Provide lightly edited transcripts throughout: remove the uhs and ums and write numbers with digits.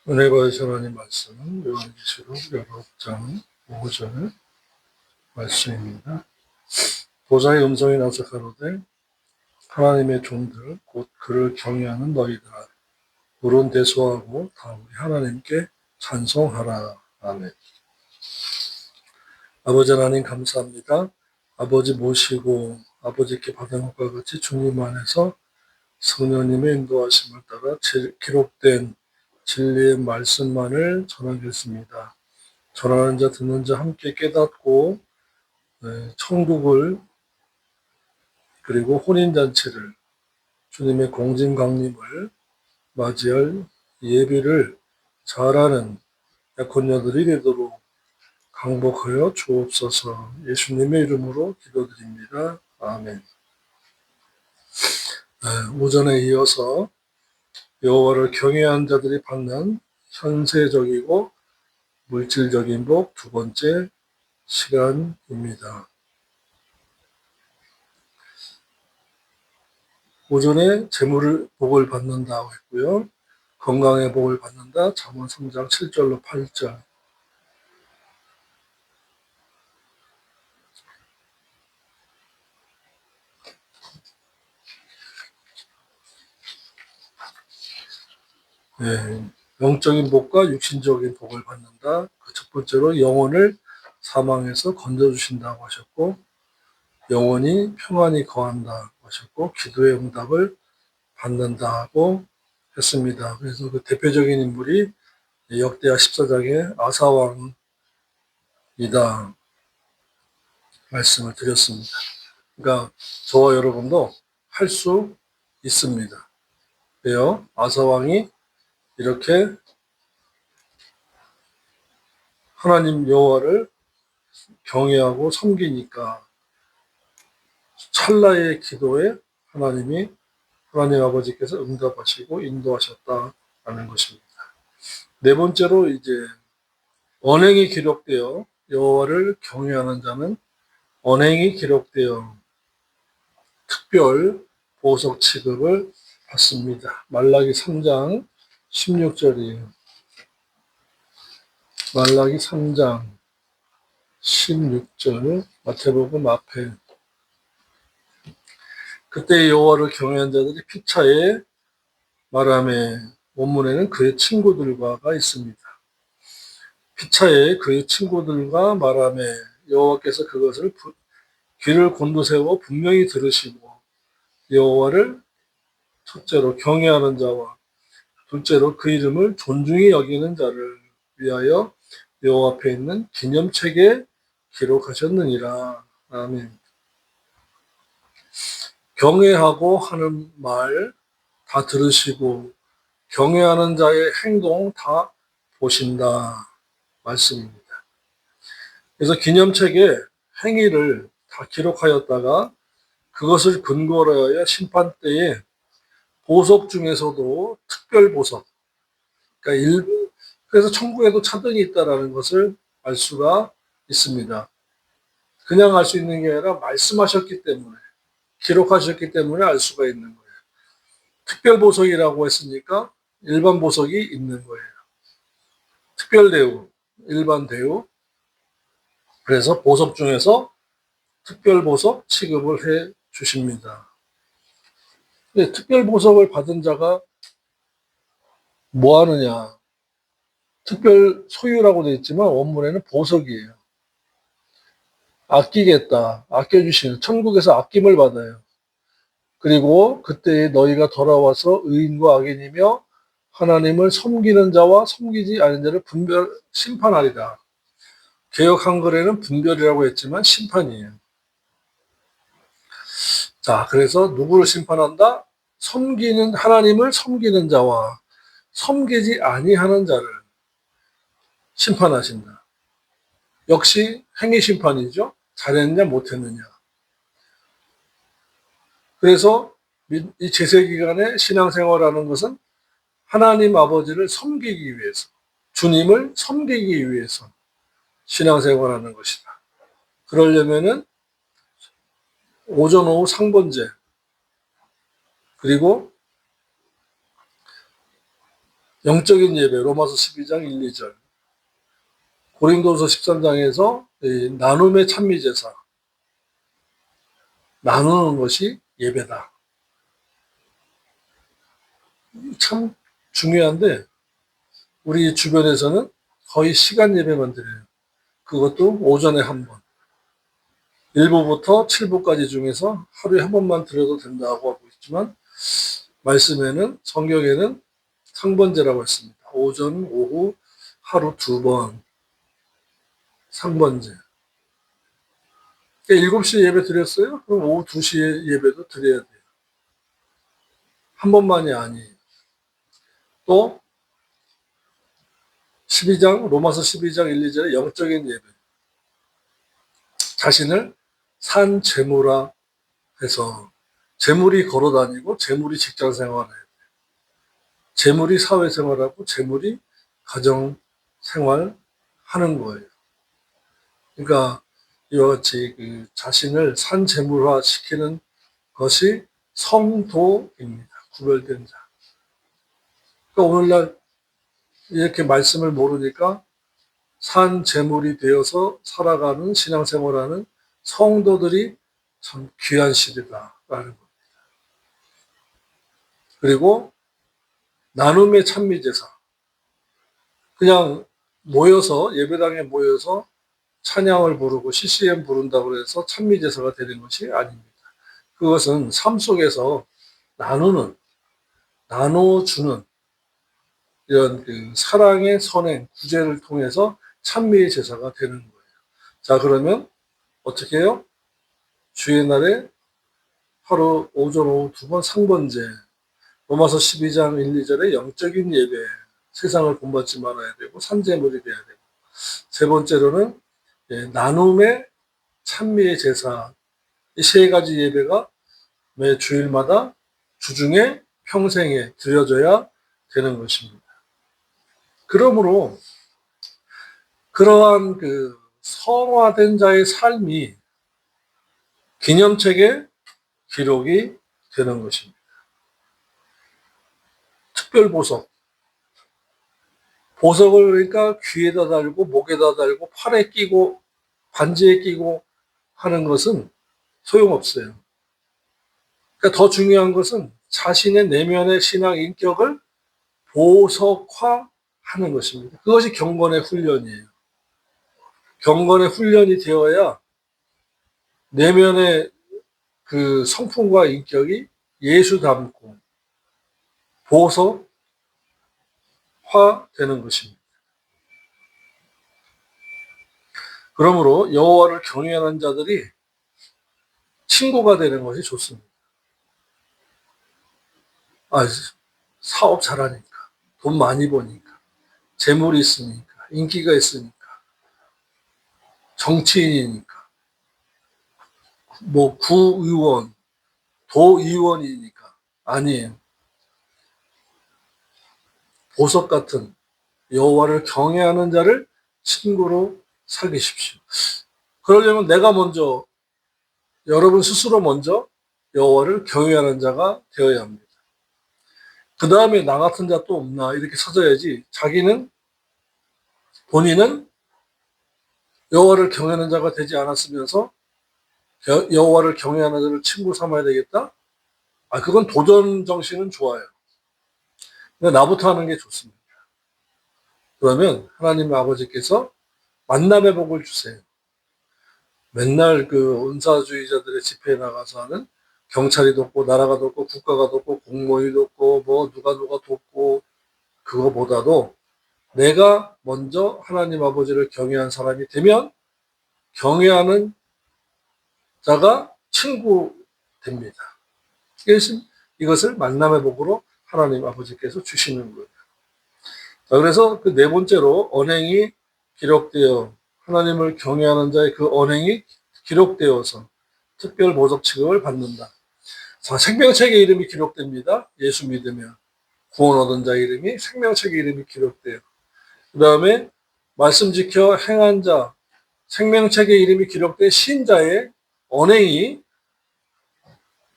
은혜 받으신 하나님 말씀은 요한계시록 19장 5절 말씀입니다. 보좌의 음성이 나서 가로되 하나님의 종들 곧 그를 경외하는 너희들아 물은 대소하고 다 우리 하나님께 찬송하라. 아멘. 아버지 하나님 감사합니다. 아버지 모시고 아버지께 받은 것과 같이 주님 안에서 성령님의 인도하심을 따라 기록된 진리의 말씀만을 전하겠습니다. 전하는 자 듣는 자 함께 깨닫고 천국을 그리고 혼인잔치를 주님의 공진강림을 맞이할 예비를 잘하는 약혼녀들이 되도록 강복하여 주옵소서. 예수님의 이름으로 기도드립니다. 아멘. 오전에 이어서 여호와를 경외한 자들이 받는 현세적이고 물질적인 복 두 번째 시간입니다. 오전에 재물을 복을 받는다고 했고요. 건강의 복을 받는다. 잠언 3장 7절로 8절. 영적인 복과 육신적인 복을 받는다. 그 첫 번째로 영혼을 사망에서 건져주신다고 하셨고, 영혼이 평안히 거한다고 하셨고, 기도의 응답을 받는다고 했습니다. 그래서 그 대표적인 인물이 역대하 14장의 아사왕이다 말씀을 드렸습니다. 그러니까 저와 여러분도 할 수 있습니다. 왜요? 아사왕이 이렇게 하나님 여호와를 경외하고 섬기니까 찰나의 기도에 하나님 아버지께서 응답하시고 인도하셨다라는 것입니다. 네 번째로 이제 언행이 기록되어 여호와를 경외하는 자는 언행이 기록되어 특별 보석 취급을 받습니다. 말라기 3장 16절이에요. 말라기 3장 16절 마태복음 앞에 그때 여호와를 경외한 자들이 피차에 말하매 원문에는 그의 친구들과가 있습니다. 피차에 그의 친구들과 말하매 여호와께서 그것을 귀를 곤두세워 분명히 들으시고 여호와를 첫째로 경외하는 자와 둘째로 그 이름을 존중히 여기는 자를 위하여 여호와 앞에 있는 기념책에 기록하셨느니라. 아멘. 경외하고 하는 말 다 들으시고 경외하는 자의 행동 다 보신다 말씀입니다. 그래서 기념책에 행위를 다 기록하였다가 그것을 근거로 하여 심판 때에 보석 중에서도 특별 보석, 그러니까 그래서 천국에도 차등이 있다라는 것을 알 수가 있습니다. 그냥 알 수 있는 게 아니라 말씀하셨기 때문에, 기록하셨기 때문에 알 수가 있는 거예요. 특별 보석이라고 했으니까 일반 보석이 있는 거예요. 특별 대우, 일반 대우. 그래서 보석 중에서 특별 보석 취급을 해 주십니다. 특별 보석을 받은 자가 뭐 하느냐? 특별 소유라고 되어 있지만 원문에는 보석이에요. 아끼겠다, 아껴주시는, 천국에서 아낌을 받아요. 그리고 그때 너희가 돌아와서 의인과 악인이며 하나님을 섬기는 자와 섬기지 않은 자를 심판하리라. 개역 한글에는 분별이라고 했지만 심판이에요. 자, 그래서 누구를 심판한다? 하나님을 섬기는 자와 섬기지 아니하는 자를 심판하신다. 역시 행위 심판이죠. 잘했느냐 못했느냐. 그래서 이 제세기간의 신앙생활하는 것은 하나님 아버지를 섬기기 위해서, 주님을 섬기기 위해서 신앙생활하는 것이다. 그러려면은 오전 오후 상번제 그리고 영적인 예배, 로마서 12장 1, 2절. 고린도서 13장에서 나눔의 찬미제사, 나누는 것이 예배다. 참 중요한데 우리 주변에서는 거의 시간 예배만 드려요. 그것도 오전에 한 번. 1부부터 7부까지 중에서 하루에 한 번만 드려도 된다고 하고 있지만 말씀에는, 성경에는 상번제라고 했습니다. 오전, 오후, 하루 2번 상번제. 7시에 예배 드렸어요? 그럼 오후 2시에 예배도 드려야 돼요. 한 번만이 아니에요. 또 로마서 12장 1, 2절의 영적인 예배. 자신을 산 재물화 해서 재물이 걸어다니고 재물이 직장 생활해야 돼. 재물이 사회생활하고 재물이 가정생활 하는 거예요. 그러니까 이와 같이 그 자신을 산 재물화 시키는 것이 성도입니다. 구별된 자. 그러니까 오늘날 이렇게 말씀을 모르니까 산 재물이 되어서 살아가는 신앙생활하는 성도들이 참 귀한 시대다라는 겁니다. 그리고 나눔의 찬미제사. 그냥 모여서 예배당에 모여서 찬양을 부르고 CCM 부른다고 해서 찬미제사가 되는 것이 아닙니다. 그것은 삶 속에서 나눠주는 이런 그 사랑의 선행, 구제를 통해서 찬미의 제사가 되는 거예요. 자, 그러면 어떻게 해요? 주의 날에 하루 오전 오후 2번 상번제, 로마서 12장 1, 2절의 영적인 예배, 세상을 본받지 말아야 되고 산재물이 돼야 되고, 세 번째로는 나눔의 찬미의 제사, 이 세 가지 예배가 매 주일마다 주중에 평생에 드려져야 되는 것입니다. 그러므로 그러한 그 성화된 자의 삶이 기념책에 기록이 되는 것입니다. 특별보석. 보석을 그러니까 귀에다 달고 목에다 달고 팔에 끼고 반지에 끼고 하는 것은 소용없어요. 그러니까 더 중요한 것은 자신의 내면의 신앙 인격을 보석화하는 것입니다. 그것이 경건의 훈련이에요. 경건의 훈련이 되어야 내면의 그 성품과 인격이 예수 닮고 보석화되는 것입니다. 그러므로 여호와를 경외하는 자들이 친구가 되는 것이 좋습니다. 사업 잘하니까, 돈 많이 버니까, 재물이 있으니까, 인기가 있으니까, 정치인이니까, 뭐 구의원, 도의원이니까 아니에요. 보석 같은 여호와를 경외하는 자를 친구로 사귀십시오. 그러려면 여러분 스스로 먼저 여호와를 경외하는 자가 되어야 합니다. 그 다음에 나 같은 자 또 없나 이렇게 찾아야지. 본인은 여호와를 경외하는 자가 되지 않았으면서 여호와를 경외하는 자를 친구 삼아야 되겠다? 그건 도전 정신은 좋아요. 근데 나부터 하는 게 좋습니다. 그러면 하나님 아버지께서 만남의 복을 주세요. 맨날 그 은사주의자들의 집회에 나가서 하는 경찰이 돕고 나라가 돕고 국가가 돕고 공무원이 돕고 뭐 누가 돕고 그거보다도 내가 먼저 하나님 아버지를 경외한 사람이 되면 경외하는 자가 친구 됩니다. 이것을 만남의 복으로 하나님 아버지께서 주시는 거예요. 자, 그래서 그 네 번째로 언행이 기록되어 하나님을 경외하는 자의 그 언행이 기록되어서 특별 보석 취급을 받는다. 자, 생명책의 이름이 기록됩니다. 예수 믿으면 구원 얻은 자의 이름이 생명책의 이름이 기록돼요. 그 다음에 말씀 지켜 행한 자, 생명책의 이름이 기록된 신자의 언행이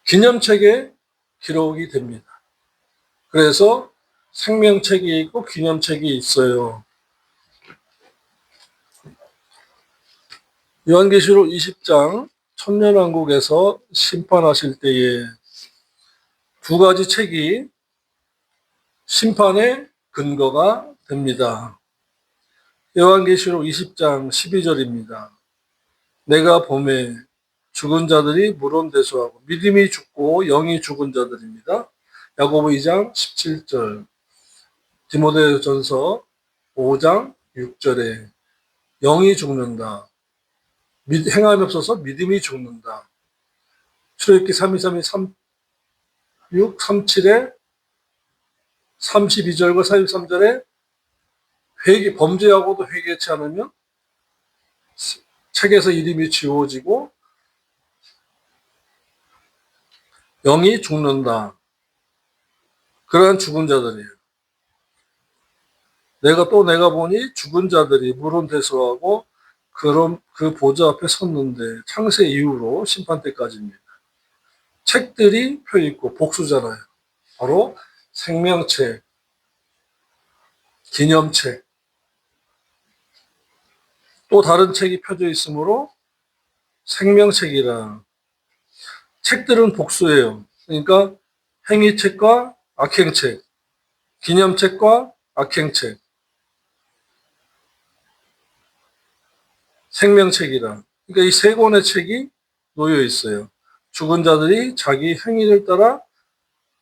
기념책에 기록이 됩니다. 그래서 생명책이 있고 기념책이 있어요. 요한계시록 20장 천년왕국에서 심판하실 때에 두 가지 책이 심판의 근거가 됩니다. 요한계시록 20장 12절입니다. 내가 보매 죽은 자들이 물론대수하고 믿음이 죽고 영이 죽은 자들입니다. 야고보 2장 17절, 디모데전서 5장 6절에 영이 죽는다. 행함이 없어서 믿음이 죽는다. 출애굽기 323, 36, 37에 32절과 43절에 범죄하고도 회개치 않으면 책에서 이름이 지워지고 영이 죽는다. 그러한 죽은 자들이에요. 내가 보니 죽은 자들이 물은 대수하고 그럼 그 보좌 앞에 섰는데 창세 이후로 심판 때까지입니다. 책들이 펴 있고 복수잖아요. 바로 생명책, 기념책, 또 다른 책이 펴져 있으므로 생명책이라. 책들은 복수예요. 그러니까 행위책과 악행책, 기념책과 악행책, 생명책이라. 그러니까 이 세 권의 책이 놓여 있어요. 죽은 자들이 자기 행위를 따라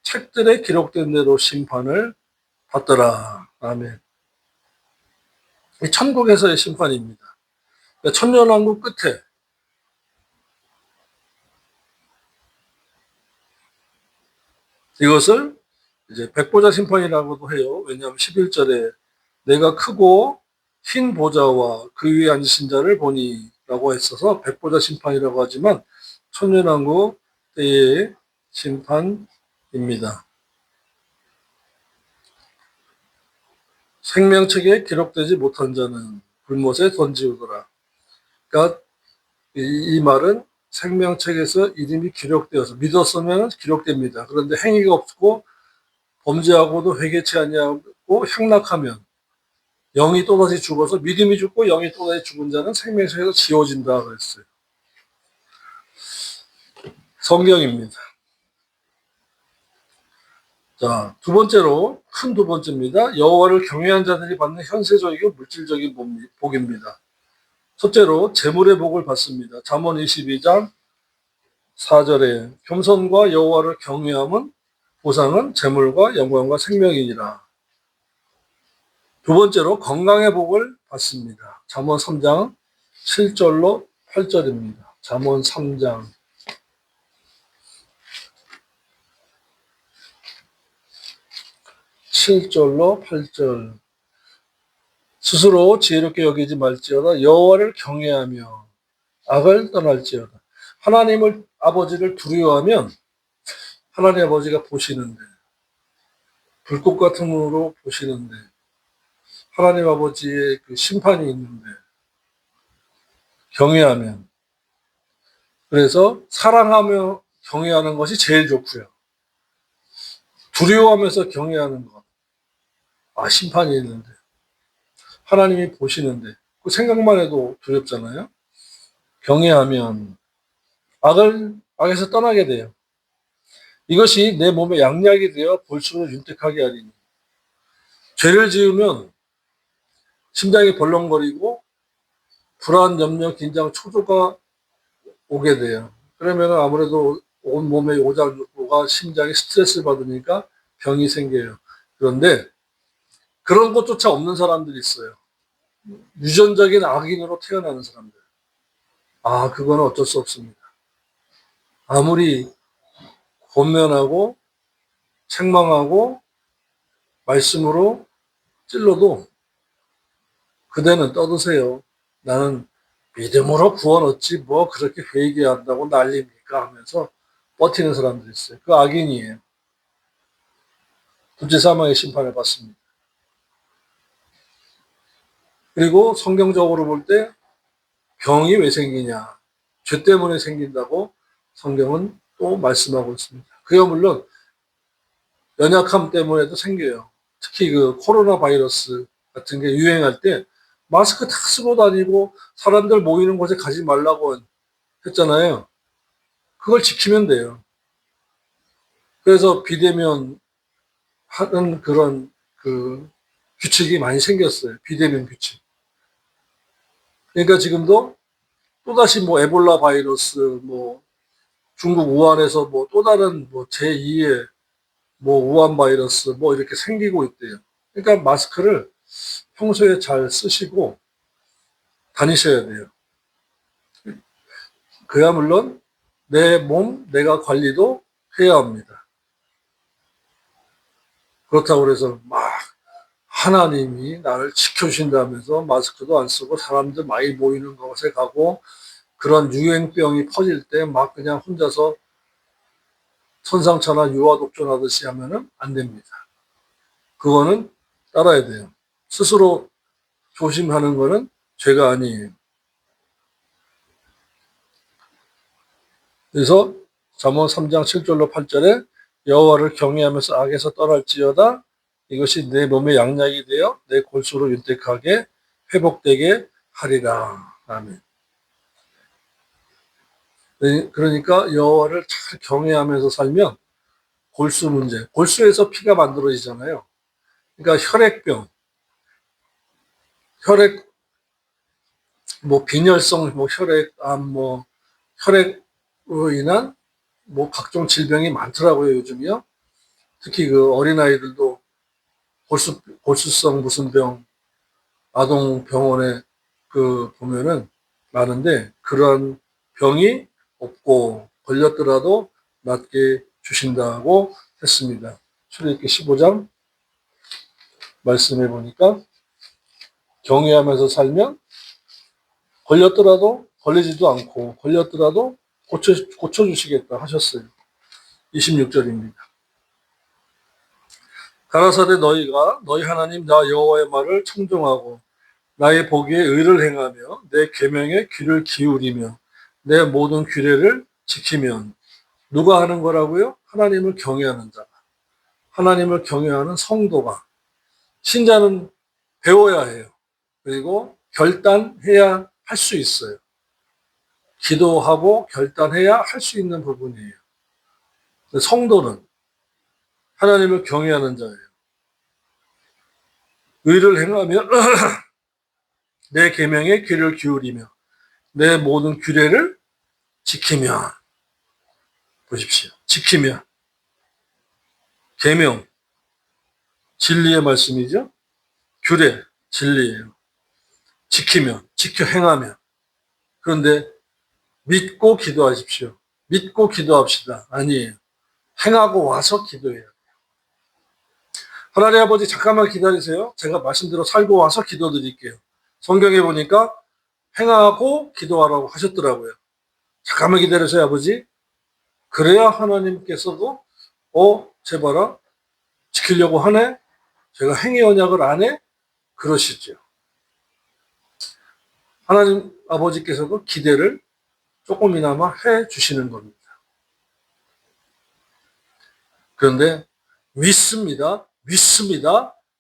책들에 기록된 대로 심판을 받더라. 아멘. 이 천국에서의 심판입니다. 그러니까 천년왕국 끝에 이것을 이제 백보자 심판이라고도 해요. 왜냐하면 11절에 내가 크고 흰 보좌와 그 위에 앉으신 자를 보니 라고 했어서 백보자 심판이라고 하지만 천년왕국 때의 심판입니다. 생명책에 기록되지 못한 자는 불못에 던지우더라. 그러니까 이 말은 생명책에서 이름이 기록되어서 믿었으면 기록됩니다. 그런데 행위가 없고 범죄하고도 회개치 아니하고 향락하면 영이 또다시 죽어서 믿음이 죽고 영이 또다시 죽은 자는 생명책에서 지워진다 그랬어요. 성경입니다. 자, 두 번째로 큰 두 번째입니다. 여호와를 경외한 자들이 받는 현세적이고 물질적인 복입니다. 첫째로 재물의 복을 받습니다. 잠언 22장 4절에 겸손과 여호와를 경외함은 보상은 재물과 영광과 생명이니라. 두 번째로 건강의 복을 받습니다. 잠언 3장 7절로 8절입니다. 잠언 3장 7절로 8절. 스스로 지혜롭게 여기지 말지어다 여호와를 경외하며 악을 떠날지어다. 하나님을 아버지를 두려워하면 하나님 아버지가 보시는데 불꽃 같은 눈으로 보시는데 하나님 아버지의 그 심판이 있는데 경외하면, 그래서 사랑하며 경외하는 것이 제일 좋고요. 두려워하면서 경외하는 것. 심판이 있는데 하나님이 보시는데 그 생각만 해도 두렵잖아요. 경외하면 악에서 떠나게 돼요. 이것이 내 몸에 양약이 되어 볼수록 윤택하게 하리니. 죄를 지으면 심장이 벌렁거리고 불안, 염려, 긴장, 초조가 오게 돼요. 그러면 아무래도 온 몸의 오장육부가 심장이 스트레스를 받으니까 병이 생겨요. 그런데 그런 것조차 없는 사람들이 있어요. 유전적인 악인으로 태어나는 사람들. 그건 어쩔 수 없습니다. 아무리 권면하고 책망하고 말씀으로 찔러도 그대는 떠드세요. 나는 믿음으로 구원 얻지 뭐 그렇게 회개한다고 난립니까 하면서 버티는 사람들이 있어요. 그 악인이에요. 둘째 사망의 심판을 받습니다. 그리고 성경적으로 볼 때 병이 왜 생기냐? 죄 때문에 생긴다고 성경은 또 말씀하고 있습니다. 그야 물론 연약함 때문에도 생겨요. 특히 그 코로나 바이러스 같은 게 유행할 때 마스크 다 쓰고 다니고 사람들 모이는 곳에 가지 말라고 했잖아요. 그걸 지키면 돼요. 그래서 비대면 하는 그런 그 규칙이 많이 생겼어요. 비대면 규칙. 그러니까 지금도 또다시 뭐 에볼라 바이러스, 뭐 중국 우한에서 뭐 또 다른 뭐 제2의 뭐 우한 바이러스 뭐 이렇게 생기고 있대요. 그러니까 마스크를 평소에 잘 쓰시고 다니셔야 돼요. 그야 물론 내 몸, 내가 관리도 해야 합니다. 그렇다고 해서 막 하나님이 나를 지켜주신다면서 마스크도 안 쓰고 사람들 많이 모이는 곳에 가고 그런 유행병이 퍼질 때 막 그냥 혼자서 선상차나 유아독존하듯이 하면은 안 됩니다. 그거는 따라야 돼요. 스스로 조심하는 거는 죄가 아니에요. 그래서 잠언 3장 7절로 8절에 여호와를 경외하면서 악에서 떠날지어다 이것이 내 몸의 양약이 되어 내 골수로 윤택하게 회복되게 하리라. 아멘. 그러니까 여호와를 잘 경외하면서 살면 골수 문제, 골수에서 피가 만들어지잖아요. 그러니까 혈액병, 혈액 뭐 빈혈성 뭐 혈액암 뭐 혈액으로 인한 뭐 각종 질병이 많더라고요 요즘이요. 특히 그 어린아이들도 골수성 무슨 병 아동 병원에 그 보면은 많은데 그런 병이 없고 걸렸더라도 낫게 주신다고 했습니다. 출애굽기 15장 말씀해 보니까 경외하면서 살면 걸렸더라도 걸리지도 않고 걸렸더라도 고쳐주시겠다 하셨어요. 26절입니다. 가라사대 너희가 너희 하나님 나 여호와의 말을 청종하고 나의 보기에 의를 행하며 내 계명에 귀를 기울이며 내 모든 규례를 지키면 누가 하는 거라고요? 하나님을 경외하는 자가. 하나님을 경외하는 성도가. 신자는 배워야 해요. 그리고 결단해야 할 수 있어요. 기도하고 결단해야 할 수 있는 부분이에요. 성도는 하나님을 경외하는 자예요. 의를 행하며 내 계명에 귀를 기울이며 내 모든 규례를 지키며 보십시오. 지키며 계명 진리의 말씀이죠. 규례 진리예요. 지키며 지켜 행하며 그런데 믿고 기도하십시오. 믿고 기도합시다. 아니에요. 행하고 와서 기도해요. 하나님 아버지 잠깐만 기다리세요. 제가 말씀대로 살고 와서 기도드릴게요. 성경에 보니까 행하고 기도하라고 하셨더라고요. 잠깐만 기다리세요 아버지. 그래야 하나님께서도 쟤 봐라 지키려고 하네. 제가 행위 언약을 안 해? 그러시죠. 하나님 아버지께서도 기대를 조금이나마 해 주시는 겁니다. 그런데 믿습니다.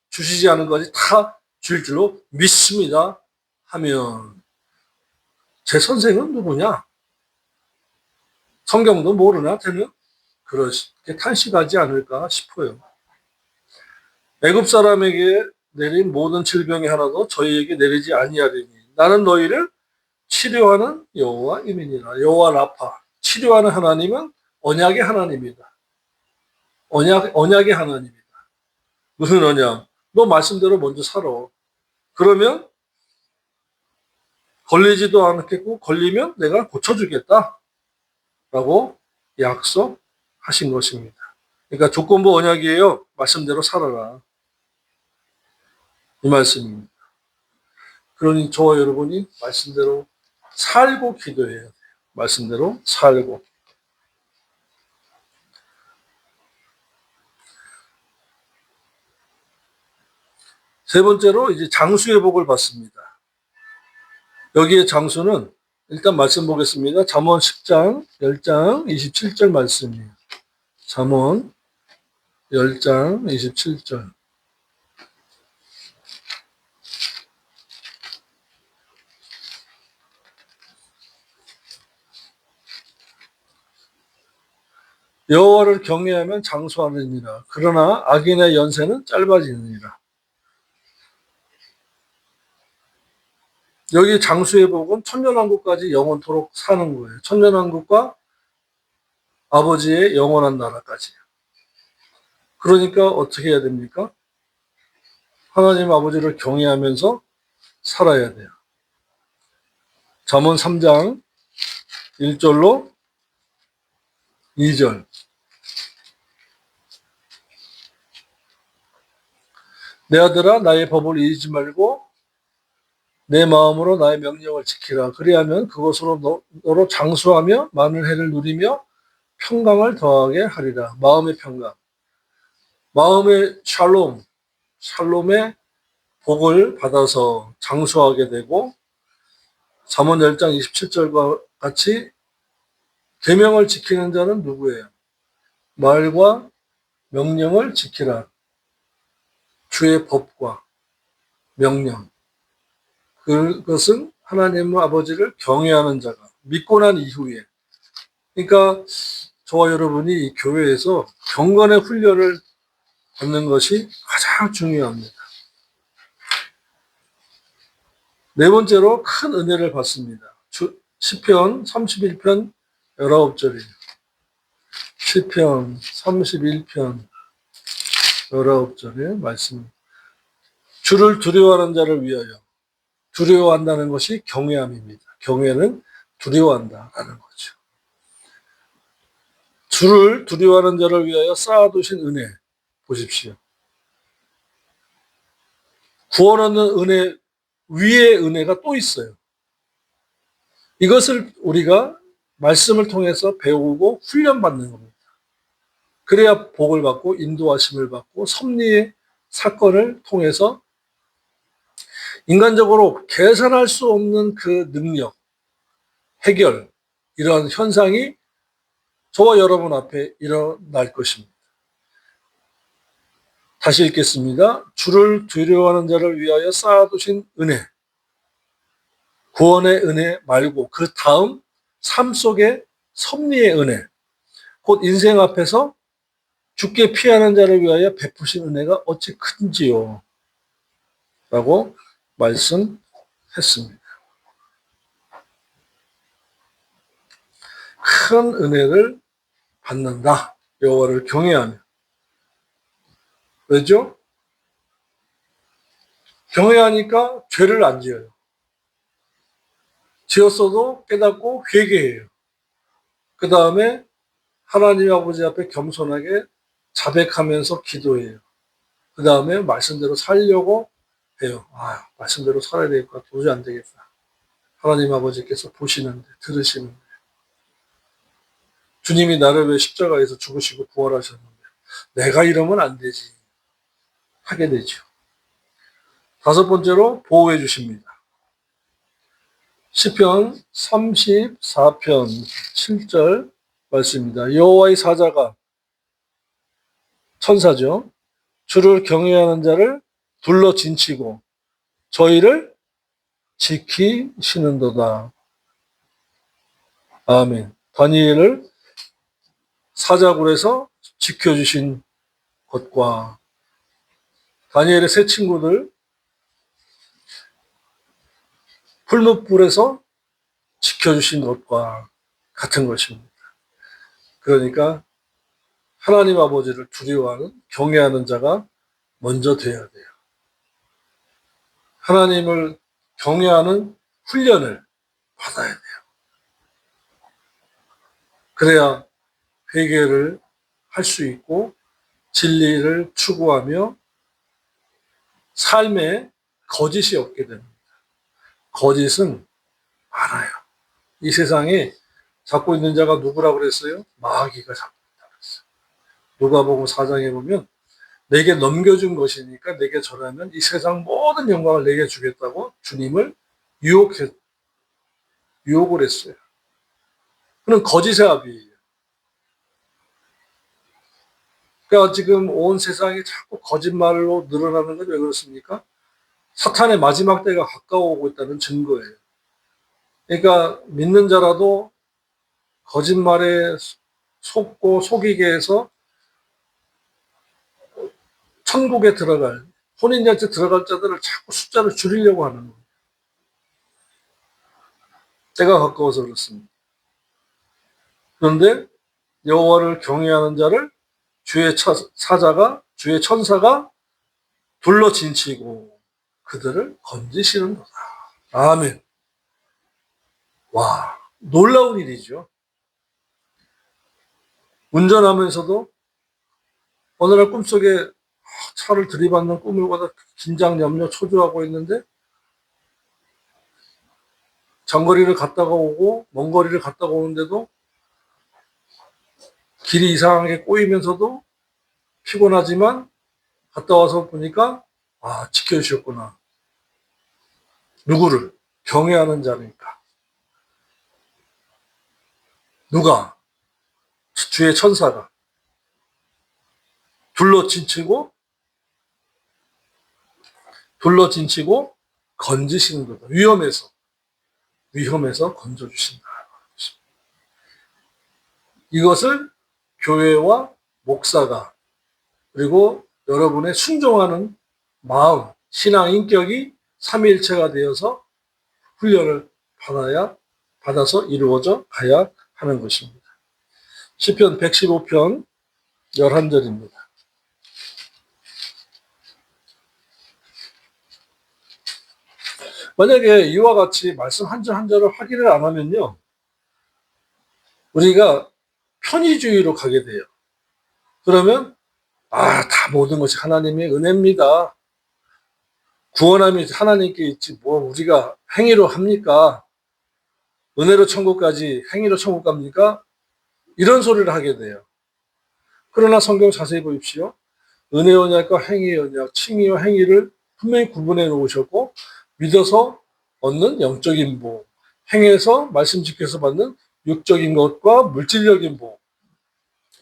주시지 않은 것이 다 줄 줄로 믿습니다. 하면 제 선생은 누구냐? 성경도 모르나? 되는 그렇게 탄식하지 않을까 싶어요. 애굽 사람에게 내린 모든 질병이 하나도 저희에게 내리지 아니하리니 나는 너희를 치료하는 여호와임이니라. 여호와 라파. 치료하는 하나님은 언약의 하나님이다. 언약의 하나님이다. 무슨 언약? 너 말씀대로 먼저 살아. 그러면 걸리지도 않겠고 걸리면 내가 고쳐주겠다. 라고 약속하신 것입니다. 그러니까 조건부 언약이에요. 말씀대로 살아라. 이 말씀입니다. 그러니 저와 여러분이 말씀대로 살고 기도해야 돼요. 말씀대로 살고. 세 번째로 이제 장수의 복을 받습니다. 여기에 장수는 일단 말씀 보겠습니다. 잠언 10장 10장 27절 말씀이에요. 잠언 10장 27절. 여호와를 경외하면 장수하느니라. 그러나 악인의 연세는 짧아지느니라. 여기 장수의 복은 천년왕국까지 영원토록 사는 거예요. 천년왕국과 아버지의 영원한 나라까지. 그러니까 어떻게 해야 됩니까? 하나님 아버지를 경외하면서 살아야 돼요. 잠언 3장 1절로 2절. 내 아들아 나의 법을 잊지 말고 내 마음으로 나의 명령을 지키라. 그리하면 그것으로 너로 장수하며 많은 해를 누리며 평강을 더하게 하리라. 마음의 평강. 마음의 샬롬의 복을 받아서 장수하게 되고 잠언 10장 27절과 같이 계명을 지키는 자는 누구예요? 말과 명령을 지키라. 주의 법과 명령. 그것은 하나님 아버지를 경외하는 자가 믿고 난 이후에, 그러니까 저와 여러분이 이 교회에서 경건의 훈련을 받는 것이 가장 중요합니다. 네 번째로 큰 은혜를 받습니다. 시편 31편 19절이에요. 시편 31편 19절의 말씀. 주를 두려워하는 자를 위하여. 두려워한다는 것이 경외함입니다. 경외는 두려워한다라는 거죠. 주를 두려워하는 자를 위하여 쌓아두신 은혜 보십시오. 구원 얻는 은혜 위에 은혜가 또 있어요. 이것을 우리가 말씀을 통해서 배우고 훈련받는 겁니다. 그래야 복을 받고 인도하심을 받고 섭리의 사건을 통해서 인간적으로 계산할 수 없는 그 능력, 해결, 이런 현상이 저와 여러분 앞에 일어날 것입니다. 다시 읽겠습니다. 주를 두려워하는 자를 위하여 쌓아두신 은혜, 구원의 은혜 말고 그 다음 삶 속의 섭리의 은혜, 곧 인생 앞에서 죽게 피하는 자를 위하여 베푸신 은혜가 어찌 큰지요 라고 말씀했습니다. 큰 은혜를 받는다. 여호와를 경외하며. 왜죠? 경외하니까 죄를 안 지어요. 지었어도 깨닫고 회개해요. 그 다음에 하나님 아버지 앞에 겸손하게 자백하면서 기도해요. 그 다음에 말씀대로 살려고 해요. 말씀대로 살아야 되겠다. 도저히 안 되겠다. 하나님 아버지께서 보시는데, 들으시는데. 주님이 나를 왜 십자가에서 죽으시고 부활하셨는데 내가 이러면 안 되지. 하게 되죠. 다섯 번째로 보호해 주십니다. 시편 34편 7절 말씀입니다. 여호와의 사자가 천사죠. 주를 경외하는 자를 둘러 진치고 저희를 지키시는도다. 아멘. 다니엘을 사자굴에서 지켜주신 것과 다니엘의 세 친구들 풀무불에서 지켜주신 것과 같은 것입니다. 그러니까 하나님 아버지를 두려워하는 경외하는 자가 먼저 돼야 돼요. 하나님을 경외하는 훈련을 받아야 돼요. 그래야 회개를 할 수 있고 진리를 추구하며 삶에 거짓이 없게 됩니다. 거짓은 많아요. 이 세상에 잡고 있는 자가 누구라고 그랬어요? 마귀가 잡고 있다고 그랬어요. 누가복음 4장에 보면 내게 넘겨준 것이니까 내게 절하면 이 세상 모든 영광을 내게 주겠다고 주님을 유혹을 했어요. 그는 거짓의 아비예요. 그러니까 지금 온 세상이 자꾸 거짓말로 늘어나는 건 왜 그렇습니까? 사탄의 마지막 때가 가까워오고 있다는 증거예요. 그러니까 믿는 자라도 거짓말에 속고 속이게 해서 천국에 들어갈, 혼인잔치 들어갈 자들을 자꾸 숫자를 줄이려고 하는 거예요. 때가 가까워서 그렇습니다. 그런데 여호와를 경외하는 자를 주의 주의 천사가 둘러 진치고 그들을 건지시는도다. 아멘. 와, 놀라운 일이죠. 운전하면서도 어느 날 꿈속에 차를 들이받는 꿈을 보다 긴장, 염려, 초조하고 있는데 장거리를 갔다가 오고 먼 거리를 갔다가 오는데도 길이 이상하게 꼬이면서도 피곤하지만 갔다 와서 보니까 지켜주셨구나. 누구를? 경외하는 자니까. 누가? 주의 천사가 둘러진치고 건지시는 거다. 위험에서 건져주신다. 이것을 교회와 목사가 그리고 여러분의 순종하는 마음, 신앙 인격이 삼위일체가 되어서 훈련을 받아서 이루어져 가야 하는 것입니다. 시편 115편 11절입니다. 만약에 이와 같이 말씀 한 절 한 절을 확인을 안 하면요, 우리가 편의주의로 가게 돼요. 그러면 다 모든 것이 하나님의 은혜입니다. 구원함이 하나님께 있지 뭐 우리가 행위로 합니까? 은혜로 천국 가지 행위로 천국 갑니까? 이런 소리를 하게 돼요. 그러나 성경 자세히 보십시오. 은혜 언약과 행위 언약, 칭의와 행위를 분명히 구분해 놓으셨고 믿어서 얻는 영적인 복, 행해서 말씀 지켜서 받는 육적인 것과 물질적인 복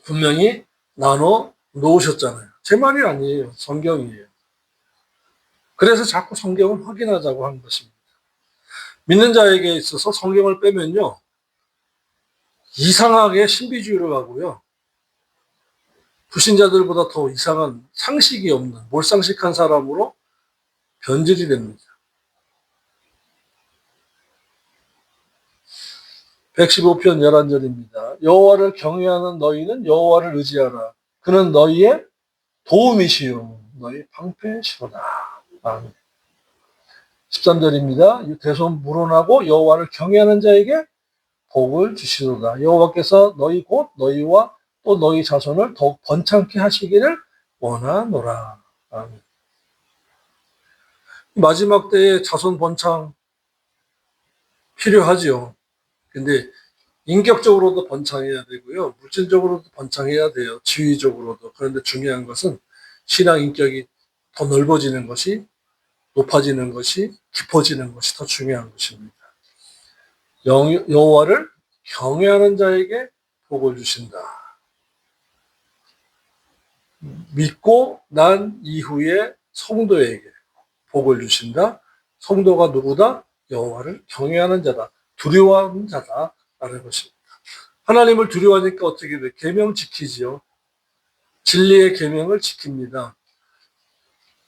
분명히 나눠 놓으셨잖아요. 제 말이 아니에요. 성경이에요. 그래서 자꾸 성경을 확인하자고 하는 것입니다. 믿는 자에게 있어서 성경을 빼면요, 이상하게 신비주의로 가고요, 불신자들보다 더 이상한 상식이 없는 몰상식한 사람으로 변질이 됩니다. 115편 11절입니다. 여호와를 경외하는 너희는 여호와를 의지하라. 그는 너희의 도움이시요 너희 방패시로다. 아멘. 13절입니다. 대손 물어나고 여호와를 경외하는 자에게 복을 주시도다. 여호와께서 너희 곧 너희와 또 너희 자손을 더욱 번창케 하시기를 원하노라. 아멘. 마지막 때에 자손 번창 필요하지요. 근데 인격적으로도 번창해야 되고요. 물질적으로도 번창해야 돼요. 지위적으로도. 그런데 중요한 것은 신앙 인격이 더 넓어지는 것이, 높아지는 것이, 깊어지는 것이 더 중요한 것입니다. 여호와를 경외하는 자에게 복을 주신다. 믿고 난 이후에 성도에게 복을 주신다. 성도가 누구다? 여호와를 경외하는 자다. 두려워하는 자다. 라는 것입니다. 하나님을 두려워하니까 어떻게 돼? 계명 지키지요. 진리의 계명을 지킵니다.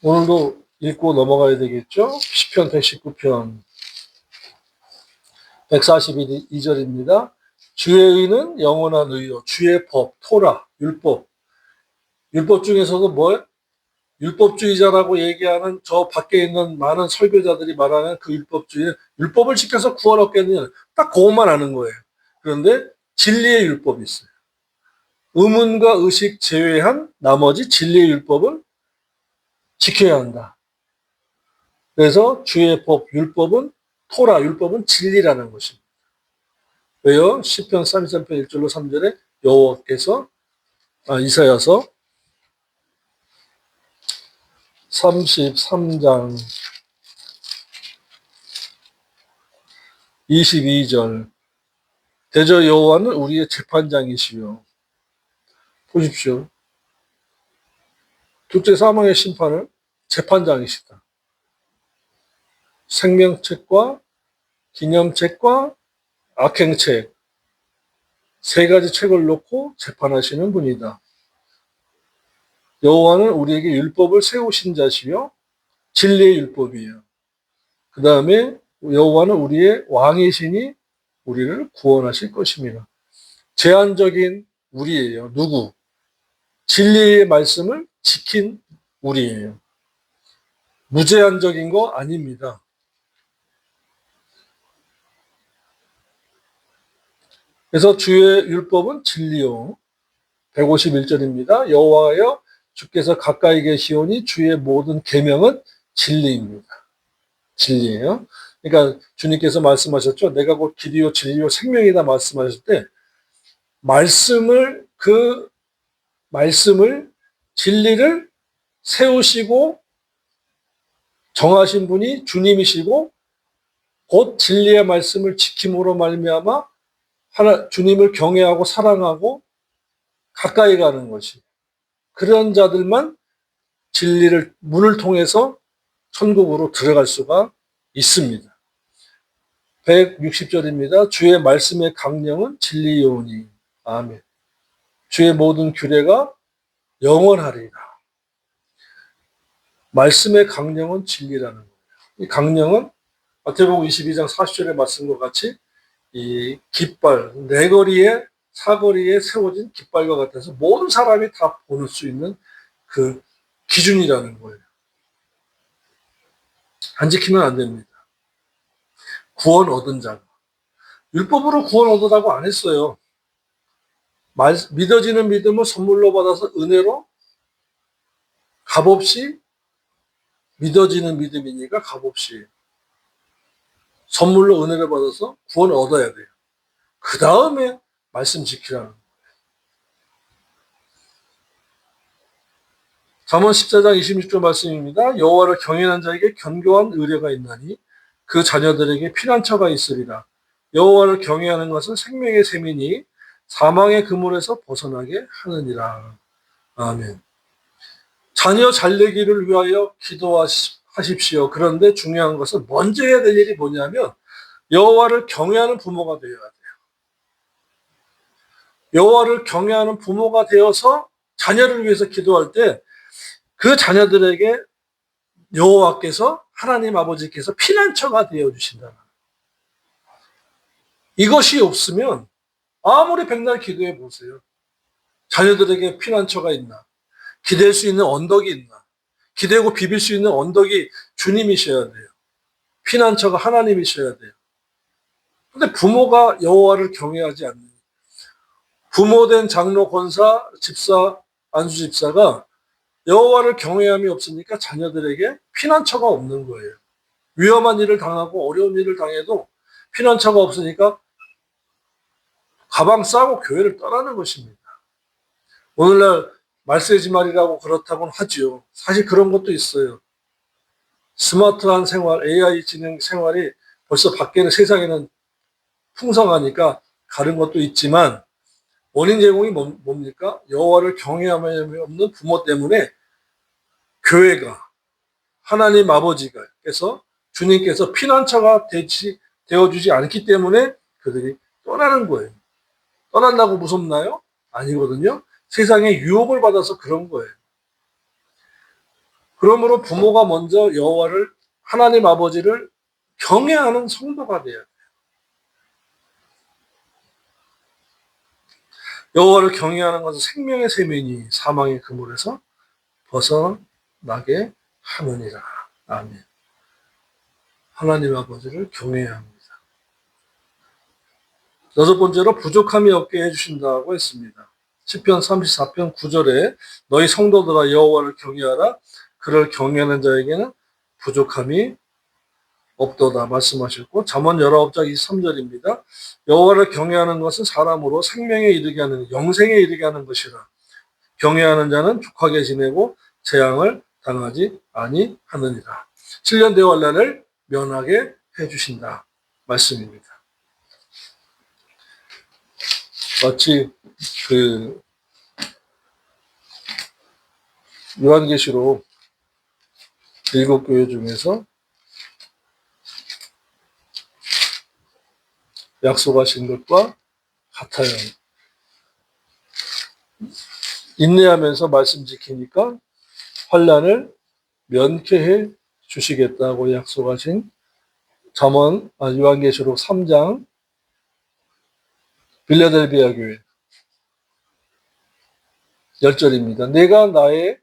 오늘도 읽고 넘어가야 되겠죠? 시편 119편 142절입니다. 주의 의는 영원한 의요. 주의 법, 토라, 율법. 율법 중에서도 뭐 율법주의자라고 얘기하는 저 밖에 있는 많은 설교자들이 말하는 그 율법주의는 율법을 지켜서 구원 얻겠느냐. 딱 그것만 아는 거예요. 그런데 진리의 율법이 있어요. 의문과 의식 제외한 나머지 진리의 율법을 지켜야 한다. 그래서 주의 법, 율법은 토라, 율법은 진리라는 것입니다. 왜요? 시편 33편 1절로 3절에 여호와께서 이사야서 33장 22절 대저 여호와는 우리의 재판장이시요. 보십시오. 둘째 사망의 심판을 재판장이시다. 생명책과 기념책과 악행책 세 가지 책을 놓고 재판하시는 분이다. 여호와는 우리에게 율법을 세우신 자시요 진리의 율법이에요. 그 다음에 여호와는 우리의 왕이시니 우리를 구원하실 것입니다. 제한적인 우리예요. 누구? 진리의 말씀을 지킨 우리예요. 무제한적인 거 아닙니다. 그래서 주의 율법은 진리요. 151절입니다. 여호와여 주께서 가까이 계시오니 주의 모든 계명은 진리입니다. 진리예요. 그러니까 주님께서 말씀하셨죠. 내가 곧 길이요 진리요 생명이다 말씀하실 때 그 말씀을 진리를 세우시고 정하신 분이 주님이시고 곧 진리의 말씀을 지킴으로 말미암아 주님을 경외하고 사랑하고 가까이 가는 것이 그런 자들만 진리를 문을 통해서 천국으로 들어갈 수가 있습니다. 160절입니다. 주의 말씀의 강령은 진리요니. 아멘. 주의 모든 규례가 영원하리라. 말씀의 강령은 진리라는 거예요. 이 강령은 마태복음 22장 40절에 말씀과 같이 이 깃발, 네거리에 사거리에 세워진 깃발과 같아서 모든 사람이 다 보는 수 있는 그 기준이라는 거예요. 안 지키면 안 됩니다. 구원 얻은 자가. 율법으로 구원 얻으라고 안 했어요. 믿어지는 믿음을 선물로 받아서 은혜로 값없이 믿어지는 믿음이니까 값없이 선물로 은혜를 받아서 구원 얻어야 돼요. 그 다음에 말씀 지키라는 거예요. 잠언 14장 26절 말씀입니다. 여호와를 경외하는 자에게 견고한 의뢰가 있나니 그 자녀들에게 피난처가 있으리라. 여호와를 경외하는 것은 생명의 셈이니 사망의 그물에서 벗어나게 하느니라. 아멘. 자녀 잘 되기를 위하여 기도하십시오. 그런데 중요한 것은 먼저 해야 될 일이 뭐냐면 여호와를 경외하는 부모가 되어야 돼요. 여호와를 경외하는 부모가 되어서 자녀를 위해서 기도할 때 그 자녀들에게 여호와께서 하나님 아버지께서 피난처가 되어 주신다. 이것이 없으면 아무리 백날 기도해 보세요. 자녀들에게 피난처가 있나? 기댈 수 있는 언덕이 있나? 기대고 비빌 수 있는 언덕이 주님이셔야 돼요. 피난처가 하나님이셔야 돼요. 근데 부모가 여호와를 경외하지 않는 부모된 장로, 권사, 집사, 안수집사가 여호와를 경외함이 없으니까 자녀들에게 피난처가 없는 거예요. 위험한 일을 당하고 어려운 일을 당해도 피난처가 없으니까 가방 싸고 교회를 떠나는 것입니다. 오늘날 말세지말이라고 그렇다고는 하지요. 사실 그런 것도 있어요. 스마트한 생활, AI 진행 생활이 벌써 밖에는 세상에는 풍성하니까 가는 것도 있지만 원인 제공이 뭡니까? 여호와를 경외함이 없는 부모 때문에 교회가 하나님 아버지께서 주님께서 피난처가 되어주지 않기 때문에 그들이 떠나는 거예요. 떠난다고 무섭나요? 아니거든요. 세상에 유혹을 받아서 그런 거예요. 그러므로 부모가 먼저 여호와를 하나님 아버지를 경외하는 성도가 돼야 돼요. 여호와를 경외하는 것은 생명의 셈이니 사망의 그물에서 벗어나게 하느니라. 아멘. 하나님 아버지를 경외해야 합니다. 여섯 번째로 부족함이 없게 해주신다고 했습니다. 시편 34편 9절에 너희 성도들아 여호와를 경외하라. 그를 경외하는 자에게는 부족함이 없도다 말씀하셨고 잠언 19장 23절입니다. 여호와를 경외하는 것은 사람으로 생명에 이르게 하는 영생에 이르게 하는 것이라. 경외하는 자는 족하게 지내고 재앙을 당하지 아니하느니라. 7년 대환란을 면하게 해주신다 말씀입니다. 마치 그 요한계시록 7교회 중에서 약속하신 것과 같아요. 인내하면서 말씀 지키니까 환난을 면케해 주시겠다고 약속하신 요한계시록 3장 빌라델비아 교회 10절입니다. 내가 나의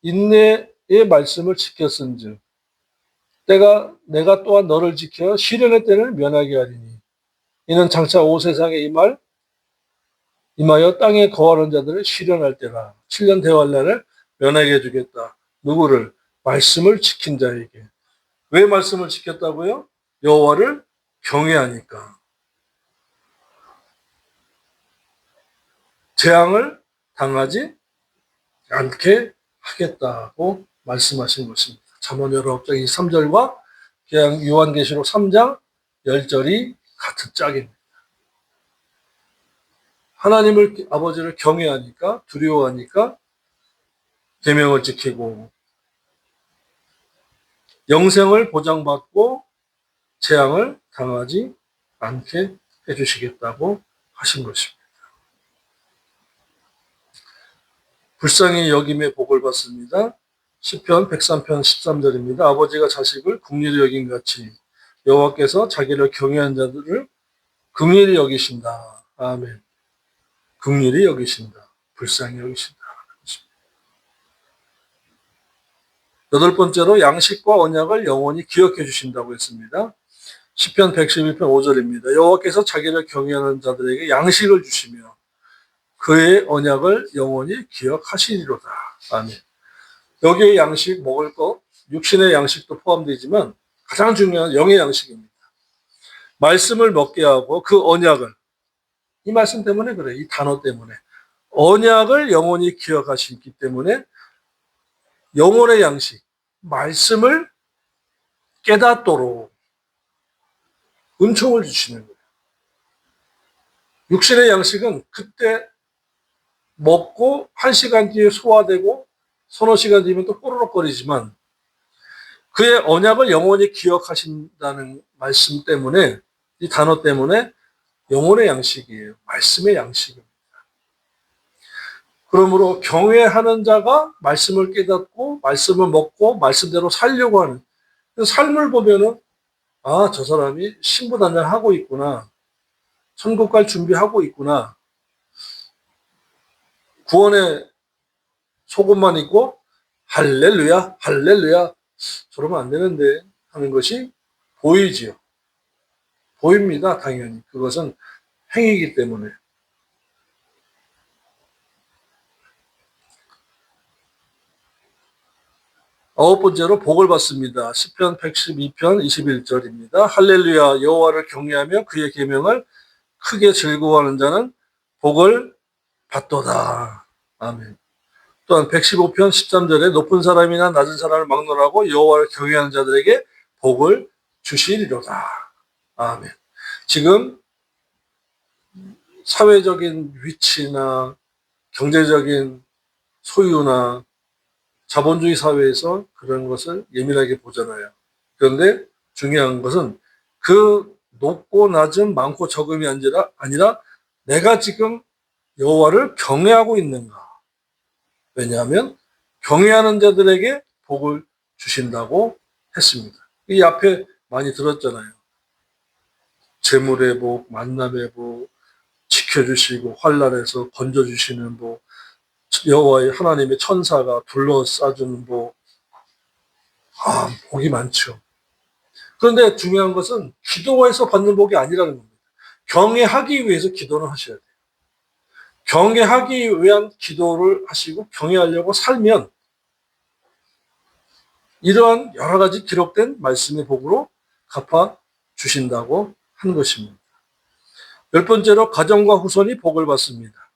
인내의 말씀을 지켰은즉 내가 또한 너를 지켜 시련의 때를 면하게 하리니 이는 장차 온 세상에 임하여 땅에 거하는 자들을 시련할 때라. 7년 대환란을 면하게 해주겠다. 누구를? 말씀을 지킨 자에게. 왜 말씀을 지켰다고요? 여호와를 경외하니까. 재앙을 당하지 않게 하겠다고 말씀하신 것입니다. 잠언 19장 23절과 그냥 요한계시록 3장 10절이 같은 짝입니다. 하나님을 아버지를 경외하니까 두려워하니까 계명을 지키고 영생을 보장받고 재앙을 당하지 않게 해주시겠다고 하신 것입니다. 불쌍히 여김의 복을 받습니다. 시편 103편 13절입니다. 아버지가 자식을 긍휼히 여긴 같이 여호와께서 자기를 경외한 자들을 긍휼히 여기신다. 아멘. 긍휼히 여기신다. 불쌍히 여기신다. 여덟 번째로 양식과 언약을 영원히 기억해 주신다고 했습니다. 시편 111편 5절입니다. 여호와께서 자기를 경외하는 자들에게 양식을 주시며 그의 언약을 영원히 기억하시리로다. 아멘. 여기에 양식 먹을 것, 육신의 양식도 포함되지만 가장 중요한 영의 양식입니다. 말씀을 먹게 하고 그 언약을, 이 말씀 때문에 그래, 이 단어 때문에 언약을 영원히 기억하시기 때문에 영혼의 양식, 말씀을 깨닫도록 은총을 주시는 거예요. 육신의 양식은 그때 먹고 1시간 뒤에 소화되고 서너 시간 뒤면 또 꼬르륵거리지만 그의 언약을 영원히 기억하신다는 말씀 때문에, 이 단어 때문에 영혼의 양식이에요. 말씀의 양식입니다. 그러므로 경외하는 자가 말씀을 깨닫고 말씀을 먹고 말씀대로 살려고 하는 삶을 보면은 저 사람이 신부단장하고 있구나. 천국 갈 준비하고 있구나. 구원의 속옷만 입고 할렐루야, 할렐루야 저러면 안 되는데 하는 것이 보이지요. 보입니다. 당연히. 그것은 행위이기 때문에. 아홉 번째로 복을 받습니다. 시편 112편 21절입니다. 할렐루야, 여호와를 경외하며 그의 계명을 크게 즐거워하는 자는 복을 받도다. 아멘. 또한 115편 13절에 높은 사람이나 낮은 사람을 막론하고 여호와를 경외하는 자들에게 복을 주시리로다. 아멘. 지금 사회적인 위치나 경제적인 소유나 자본주의 사회에서 그런 것을 예민하게 보잖아요. 그런데 중요한 것은 그 높고 낮음, 많고 적음이 아니라 내가 지금 여호와를 경외하고 있는가. 왜냐하면 경외하는 자들에게 복을 주신다고 했습니다. 이 앞에 많이 들었잖아요. 재물의 복, 만남의 복, 지켜주시고 환난에서 건져주시는 복, 여호와의 하나님의 천사가 둘러싸주는 복, 복이 많죠. 그런데 중요한 것은 기도에서 받는 복이 아니라는 겁니다. 경외하기 위해서 기도는 하셔야 돼요. 경외하기 위한 기도를 하시고 경외하려고 살면 이러한 여러 가지 기록된 말씀의 복으로 갚아 주신다고 한 것입니다. 열 번째로 가정과 후손이 복을 받습니다.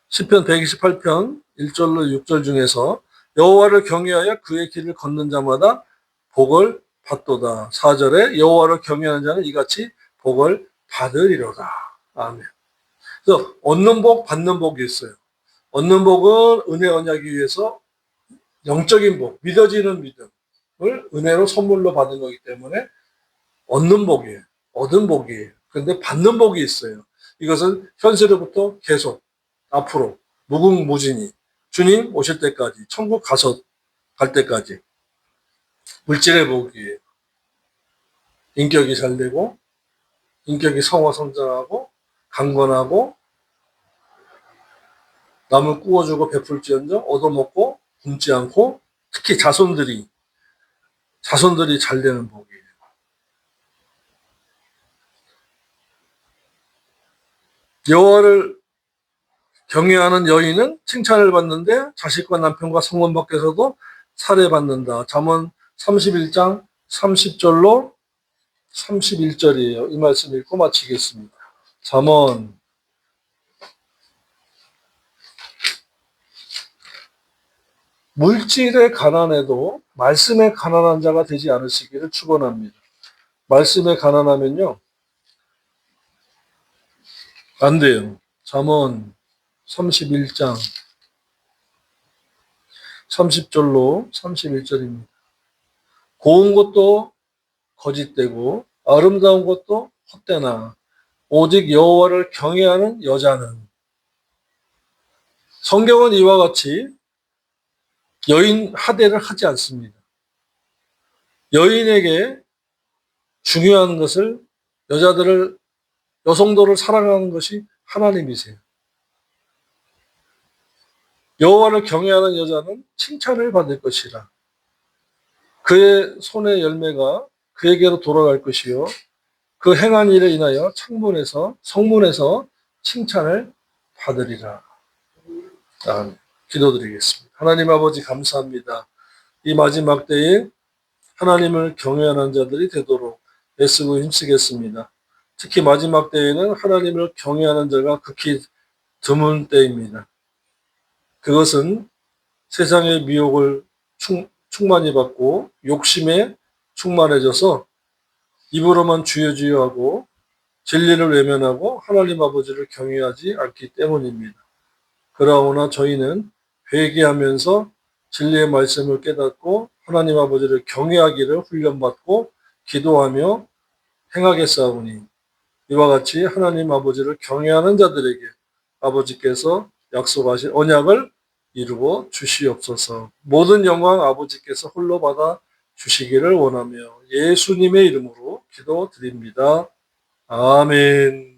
시편 128편 1절로 6절 중에서 여호와를 경외하여 그의 길을 걷는 자마다 복을 받도다. 4절에 여호와를 경외하는 자는 이같이 복을 받으리로다. 아멘. 그래서 얻는 복, 받는 복이 있어요. 얻는 복은 은혜 언약이 위해서 영적인 복, 믿어지는 믿음을 은혜로 선물로 받은 거기 때문에 얻는 복이에요. 얻은 복이에요. 그런데 받는 복이 있어요. 이것은 현세로부터 계속 앞으로 무궁무진히 주님 오실 때까지, 천국 갈 때까지 물질의 복이에요. 인격이 잘 되고, 인격이 성화성장하고, 강건하고, 남을 꾸어주고 베풀지언정 얻어먹고 굶지 않고, 특히 자손들이 잘 되는 복이에요. 여호와를 경외하는 여인은 칭찬을 받는데 자식과 남편과 성문 밖에서도 살해받는다. 잠언 31장 30절로 31절이에요. 이 말씀 읽고 마치겠습니다. 잠언 물질의 가난해도 말씀에 가난한 자가 되지 않으시기를 축원합니다. 말씀에 가난하면요 안 돼요. 잠언 31장 30절로 31절입니다. 고운 것도 거짓되고 아름다운 것도 헛되나 오직 여호와를 경외하는 여자는, 성경은 이와 같이 여인 하대를 하지 않습니다. 여인에게 중요한 것을, 여성들을 사랑하는 것이 하나님이세요. 여호와를 경외하는 여자는 칭찬을 받을 것이라. 그의 손의 열매가 그에게로 돌아갈 것이요 그 행한 일에 인하여 성문에서 칭찬을 받으리라. 기도드리겠습니다. 하나님 아버지 감사합니다. 이 마지막 때에 하나님을 경외하는 자들이 되도록 애쓰고 힘쓰겠습니다. 특히 마지막 때에는 하나님을 경외하는 자가 극히 드문 때입니다. 그것은 세상의 미혹을 충만히 받고 욕심에 충만해져서 입으로만 주여 주여 하고 진리를 외면하고 하나님 아버지를 경외하지 않기 때문입니다. 그러나 저희는 회개하면서 진리의 말씀을 깨닫고 하나님 아버지를 경외하기를 훈련받고 기도하며 행하겠사오니 이와 같이 하나님 아버지를 경외하는 자들에게 아버지께서 약속하신 언약을 이루어 주시옵소서. 모든 영광 아버지께서 홀로 받아 주시기를 원하며 예수님의 이름으로 기도드립니다. 아멘.